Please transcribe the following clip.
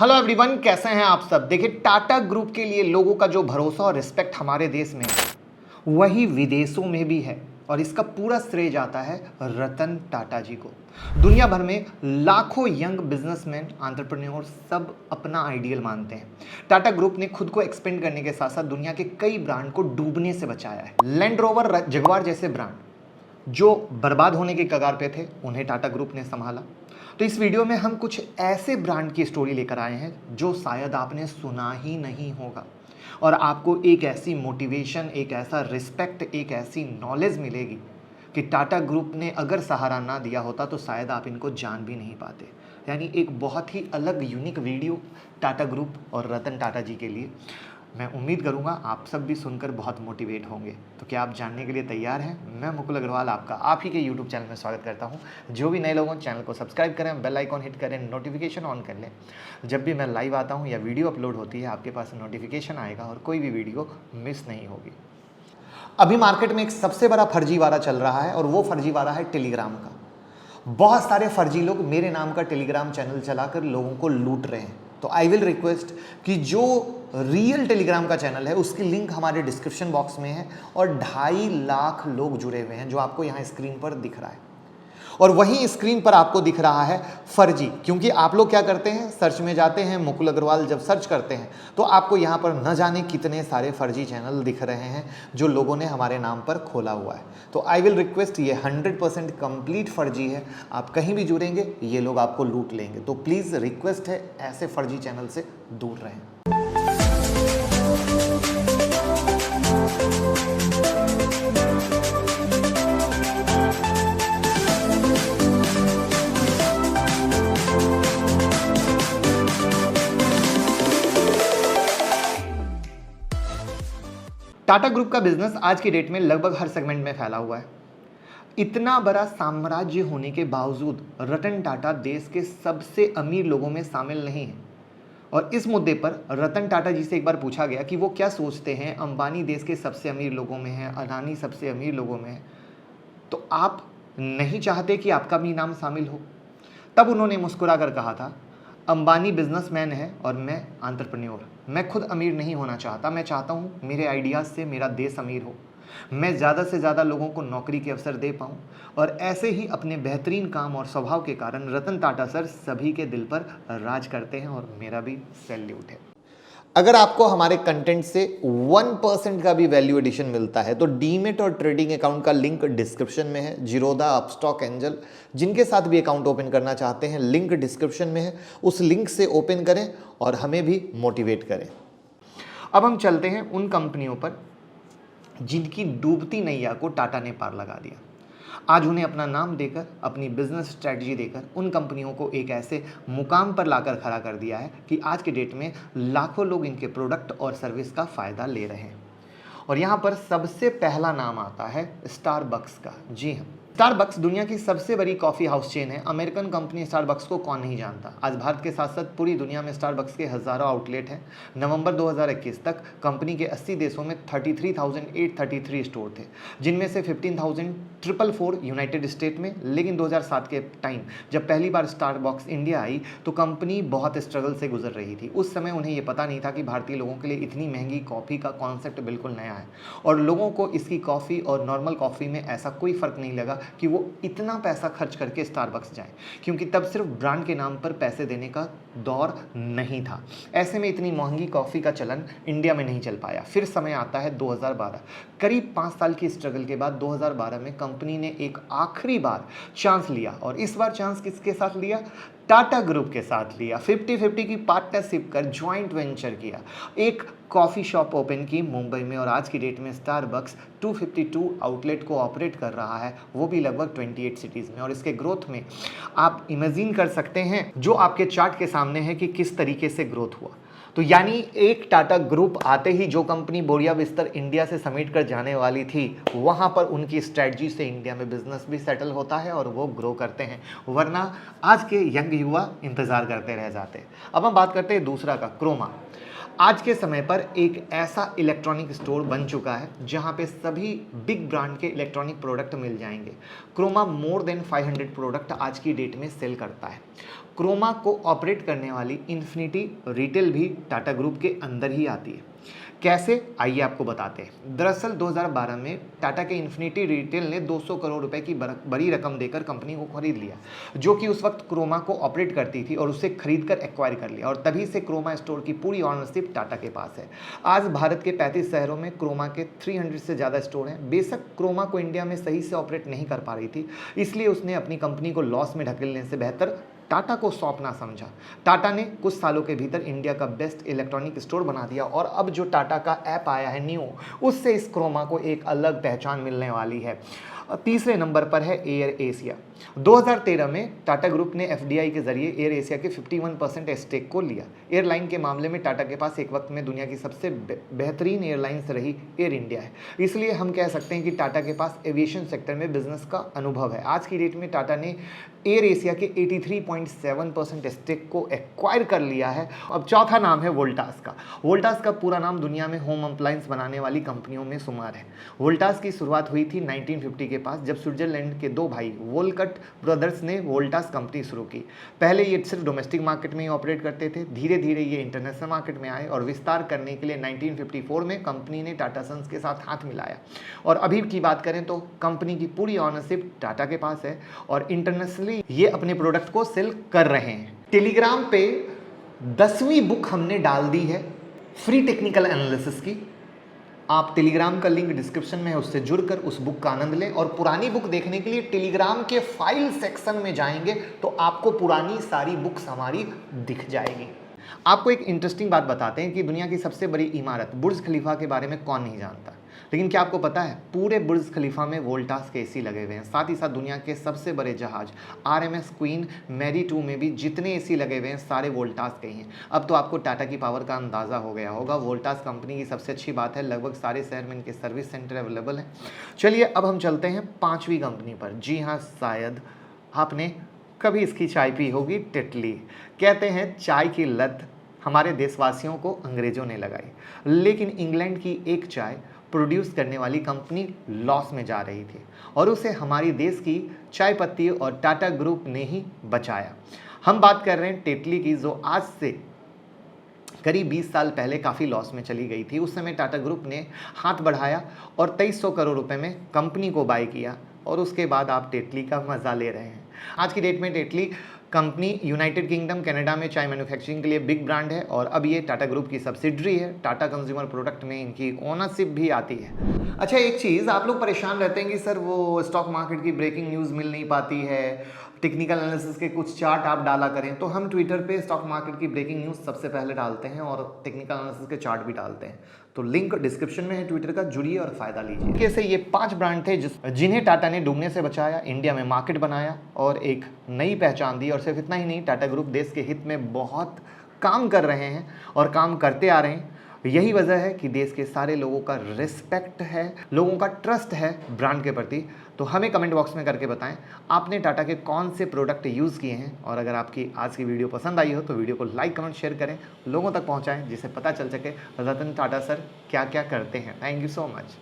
Hello everyone, कैसे हैं आप सब। देखिए, टाटा ग्रुप के लिए लोगों का जो भरोसा और रिस्पेक्ट हमारे देश में है वही विदेशों में भी है, और इसका पूरा श्रेय जाता है रतन टाटा जी को। दुनिया भर में लाखों यंग बिजनेसमैन, एंटरप्रेन्योर सब अपना आइडियल मानते हैं। टाटा ग्रुप ने खुद को एक्सपेंड करने के साथ साथ दुनिया के कई ब्रांड को डूबने से बचाया है। लैंड रोवर, जगुआर जैसे ब्रांड जो बर्बाद होने के कगार पे थे, उन्हें टाटा ग्रुप ने संभाला। तो इस वीडियो में हम कुछ ऐसे ब्रांड की स्टोरी लेकर आए हैं जो शायद आपने सुना ही नहीं होगा, और आपको एक ऐसी मोटिवेशन, एक ऐसा रिस्पेक्ट, एक ऐसी नॉलेज मिलेगी कि टाटा ग्रुप ने अगर सहारा ना दिया होता तो शायद आप इनको जान भी नहीं पाते। यानी एक बहुत ही अलग यूनिक वीडियो टाटा ग्रुप और रतन टाटा जी के लिए। मैं उम्मीद करूंगा आप सब भी सुनकर बहुत मोटिवेट होंगे। तो क्या आप जानने के लिए तैयार हैं? मैं मुकुल अग्रवाल आपका आप ही के यूट्यूब चैनल में स्वागत करता हूं। जो भी नए लोगों चैनल को सब्सक्राइब करें, बेल आइकॉन हिट करें, नोटिफिकेशन ऑन कर लें। जब भी मैं लाइव आता हूं या वीडियो अपलोड होती है आपके पास नोटिफिकेशन आएगा और कोई भी वीडियो मिस नहीं होगी। अभी मार्केट में एक सबसे बड़ा फर्जीवाड़ा चल रहा है, और वो फर्जीवाड़ा है टेलीग्राम का। बहुत सारे फर्जी लोग मेरे नाम का टेलीग्राम चैनल चलाकर लोगों को लूट रहे हैं। तो आई विल रिक्वेस्ट कि जो रियल टेलीग्राम का चैनल है उसकी लिंक हमारे डिस्क्रिप्शन बॉक्स में है, और 2.5 लाख लोग जुड़े हुए हैं जो आपको यहाँ स्क्रीन पर दिख रहा है। और वहीं स्क्रीन पर आपको दिख रहा है फर्जी, क्योंकि आप लोग क्या करते हैं, सर्च में जाते हैं, मुकुल अग्रवाल जब सर्च करते हैं तो आपको यहाँ पर न जाने कितने सारे फर्जी चैनल दिख रहे हैं जो लोगों ने हमारे नाम पर खोला हुआ है। तो आई विल रिक्वेस्ट, ये 100% कंप्लीट फर्जी है। आप कहीं भी जुड़ेंगे ये लोग आपको लूट लेंगे। तो प्लीज़ रिक्वेस्ट है, ऐसे फर्जी चैनल से दूर रहें। टाटा ग्रुप का बिजनेस आज की डेट में लगभग हर सेगमेंट में फैला हुआ है। इतना बड़ा साम्राज्य होने के बावजूद रतन टाटा देश के सबसे अमीर लोगों में शामिल नहीं है। और इस मुद्दे पर रतन टाटा जी से एक बार पूछा गया कि वो क्या सोचते हैं, अंबानी देश के सबसे अमीर लोगों में है, अडानी सबसे अमीर लोगों में है, तो आप नहीं चाहते कि आपका भी नाम शामिल हो? तब उन्होंने मुस्कुराकर कहा था, अंबानी बिजनेसमैन है और मैं एंटरप्रेन्योर। मैं खुद अमीर नहीं होना चाहता। मैं चाहता हूँ मेरे आइडियाज़ से मेरा देश अमीर हो, मैं ज़्यादा से ज़्यादा लोगों को नौकरी के अवसर दे पाऊँ। और ऐसे ही अपने बेहतरीन काम और स्वभाव के कारण रतन टाटा सर सभी के दिल पर राज करते हैं, और मेरा भी सैल्यूट है। अगर आपको हमारे कंटेंट से 1% का भी वैल्यू एडिशन मिलता है तो डीमेट और ट्रेडिंग अकाउंट का लिंक डिस्क्रिप्शन में है। जीरोधा, अपस्टॉक, एंजल जिनके साथ भी अकाउंट ओपन करना चाहते हैं, लिंक डिस्क्रिप्शन में है। उस लिंक से ओपन करें और हमें भी मोटिवेट करें। अब हम चलते हैं उन कंपनियों पर जिनकी डूबती नैया को टाटा ने पार लगा दिया। आज उन्हें अपना नाम देकर, अपनी बिजनेस स्ट्रेटजी देकर उन कंपनियों को एक ऐसे मुकाम पर लाकर खड़ा कर दिया है कि आज के डेट में लाखों लोग इनके प्रोडक्ट और सर्विस का फ़ायदा ले रहे हैं। और यहाँ पर सबसे पहला नाम आता है स्टारबक्स का। जी हाँ, स्टारबक्स दुनिया की सबसे बड़ी कॉफ़ी हाउस चेन है। अमेरिकन कंपनी स्टारबक्स को कौन नहीं जानता। आज भारत के साथ साथ पूरी दुनिया में स्टारबक्स के हज़ारों आउटलेट हैं। नवंबर 2021 तक कंपनी के 80 देशों में 33,833 स्टोर थे, जिनमें से 15,444 यूनाइटेड स्टेट में। लेकिन 2007 के टाइम जब पहली बार स्टारबक्स इंडिया आई तो कंपनी बहुत स्ट्रगल से गुजर रही थी। उस समय उन्हें ये पता नहीं था कि भारतीय लोगों के लिए इतनी महंगी कॉफ़ी का कॉन्सेप्ट बिल्कुल नया है, और लोगों को इसकी कॉफ़ी और नॉर्मल कॉफ़ी में ऐसा कोई फ़र्क नहीं लगा कि वो इतना पैसा खर्च करके स्टारबक्स जाएं, क्योंकि तब सिर्फ ब्रांड के नाम पर पैसे देने का दौर नहीं था। ऐसे में इतनी महंगी कॉफ़ी का चलन इंडिया में नहीं चल पाया। फिर समय आता है 2012। करीब 5 साल की स्ट्रगल के बाद 2012 में कंपनी ने एक आखिरी बार चांस लिया, और इस बार चांस किसके साथ लिया? टाटा ग्रुप के साथ लिया। 50-50 की पार्टनरशिप कर ज्वाइंट वेंचर किया, एक कॉफ़ी शॉप ओपन की मुंबई में, और आज की डेट में स्टारबक्स 252 आउटलेट को ऑपरेट कर रहा है, वो भी लगभग 28 सिटीज़ में। और इसके ग्रोथ में आप इमेजिन कर सकते हैं जो आपके चार्ट के सामने है कि किस तरीके से ग्रोथ हुआ। तो यानी एक टाटा ग्रुप आते ही जो कंपनी बोरिया बिस्तर इंडिया से समेट कर जाने वाली थी, वहाँ पर उनकी स्ट्रैटेजी से इंडिया में बिजनेस भी सेटल होता है और वो ग्रो करते हैं, वरना आज के यंग युवा इंतज़ार करते रह जाते। अब हम बात करते हैं दूसरा का, क्रोमा। आज के समय पर एक ऐसा इलेक्ट्रॉनिक स्टोर बन चुका है जहां पे सभी बिग ब्रांड के इलेक्ट्रॉनिक प्रोडक्ट मिल जाएंगे। क्रोमा मोर देन 500 प्रोडक्ट आज की डेट में सेल करता है। क्रोमा को ऑपरेट करने वाली इन्फिनिटी रिटेल भी टाटा ग्रुप के अंदर ही आती है। कैसे, आइए आपको बताते हैं। दरअसल 2012 में टाटा के इन्फिनिटी रिटेल ने 200 करोड़ रुपए की बड़ी रकम देकर कंपनी को खरीद लिया, जो कि उस वक्त क्रोमा को ऑपरेट करती थी, और उसे खरीद कर एक्वायर कर लिया, और तभी से क्रोमा स्टोर की पूरी ऑनरशिप टाटा के पास है। आज भारत के 35 शहरों में क्रोमा के 300 से ज़्यादा स्टोर हैं। बेशक क्रोमा को इंडिया में सही से ऑपरेट नहीं कर पा रही थी, इसलिए उसने अपनी कंपनी को लॉस में ढकेलने से बेहतर टाटा को सौंपना समझा। टाटा ने कुछ सालों के भीतर इंडिया का बेस्ट इलेक्ट्रॉनिक स्टोर बना दिया, और अब जो टाटा का ऐप आया है न्यू, उससे इस क्रोमा को एक अलग पहचान मिलने वाली है। तीसरे नंबर पर है एयर एशिया। 2013 में टाटा ग्रुप ने एफडीआई के जरिए एयर एशिया के 51% स्टेक को लिया। एयरलाइन के मामले में टाटा के पास एक वक्त में दुनिया की सबसे बेहतरीन एयरलाइंस रही एयर इंडिया है, इसलिए हम कह सकते हैं कि टाटा के पास एविएशन सेक्टर में बिजनेस का अनुभव है। आज की डेट में टाटा ने एयर एशिया के 83.7% स्टेक को एक्वायर कर लिया है। अब चौथा नाम है वोल्टास का। वोल्टास का पूरा नाम दुनिया में होम अप्लायंस बनाने वाली कंपनियों में शुमार है। वोल्टास की शुरुआत हुई थी 1950 के पास, जब स्विट्जरलैंड के दो भाई वोल्कट ब्रदर्स ने वोल्टास कंपनी शुरू की। पहले ये सिर्फ डोमेस्टिक मार्केट में ही ऑपरेट करते थे, धीरे धीरे ये इंटरनेशनल मार्केट में आए, और विस्तार करने के लिए 1954 में कंपनी ने टाटा सन्स के साथ हाथ मिलाया। और अभी की बात करें तो कंपनी की पूरी ऑनरशिप टाटा के पास है, और इंटरनेशनली ये अपने प्रोडक्ट को सेल कर रहे हैं। टेलीग्राम पे 10वीं बुक हमने डाल दी है फ्री टेक्निकल एनालिसिस की। आप टेलीग्राम का लिंक डिस्क्रिप्शन में है, उससे जुड़कर उस बुक का आनंद लें, और पुरानी बुक देखने के लिए टेलीग्राम के फाइल सेक्शन में जाएंगे तो आपको पुरानी सारी बुक्स हमारी दिख जाएगी। आपको एक इंटरेस्टिंग बात बताते हैं कि दुनिया की सबसे बड़ी इमारत बुर्ज खलीफा के बारे में कौन नहीं जानता, लेकिन क्या आपको पता है पूरे बुर्ज खलीफा में वोल्टास के एसी लगे हुए हैं। साथ ही साथ दुनिया के सबसे बड़े जहाज RMS क्वीन मैरी 2 में भी जितने एसी लगे हुए हैं सारे वोल्टास के ही हैं। अब तो आपको टाटा की पावर का अंदाज़ा हो गया होगा। वोल्टास कंपनी की सबसे अच्छी बात है, लगभग सारे शहर में इनके सर्विस सेंटर अवेलेबल हैं। चलिए अब हम चलते हैं 5वीं कंपनी पर। जी हाँ, शायद आपने कभी इसकी चाय पी होगी, टेटली। कहते हैं चाय की लत हमारे देशवासियों को अंग्रेजों ने लगाई, लेकिन इंग्लैंड की एक चाय प्रोड्यूस करने वाली कंपनी लॉस में जा रही थी, और उसे हमारी देश की चाय पत्ती और टाटा ग्रुप ने ही बचाया। हम बात कर रहे हैं टेटली की, जो आज से करीब 20 साल पहले काफ़ी लॉस में चली गई थी। उस समय टाटा ग्रुप ने हाथ बढ़ाया और 2300 करोड़ रुपए में कंपनी को बाय किया, और उसके बाद आप टेटली का मज़ा ले रहे हैं। आज की डेट में Tetley company United kingdom Canada में चाय मैन्युफैक्चरिंग के लिए बिग ब्रांड है, और अब ये टाटा ग्रुप की सब्सिडरी है। टाटा कंज्यूमर प्रोडक्ट में इनकी ओनरशिप भी आती है। अच्छा, एक चीज़ आप लोग परेशान रहते हैं कि सर वो स्टॉक मार्केट की ब्रेकिंग न्यूज़ मिल नहीं पाती है, टेक्निकल एनालिसिस के कुछ चार्ट आप डाला करें। तो हम ट्विटर पे स्टॉक मार्केट की ब्रेकिंग न्यूज़ सबसे पहले डालते हैं, और टेक्निकल एनालिसिस के चार्ट भी डालते हैं। तो लिंक डिस्क्रिप्शन में है ट्विटर का, जुड़िए और फायदा लीजिए। कैसे ये 5 ब्रांड थे जिन्हें टाटा ने डूबने से बचाया, इंडिया में मार्केट बनाया और एक नई पहचान दी। और सिर्फ इतना ही नहीं, टाटा ग्रुप देश के हित में बहुत काम कर रहे हैं और काम करते आ रहे हैं। यही वजह है कि देश के सारे लोगों का रिस्पेक्ट है, लोगों का ट्रस्ट है ब्रांड के प्रति। तो हमें कमेंट बॉक्स में करके बताएं आपने टाटा के कौन से प्रोडक्ट यूज़ किए हैं, और अगर आपकी आज की वीडियो पसंद आई हो तो वीडियो को लाइक कमेंट शेयर करें, लोगों तक पहुंचाएं, जिससे पता चल सके रतन टाटा सर क्या क्या करते हैं। Thank you so much.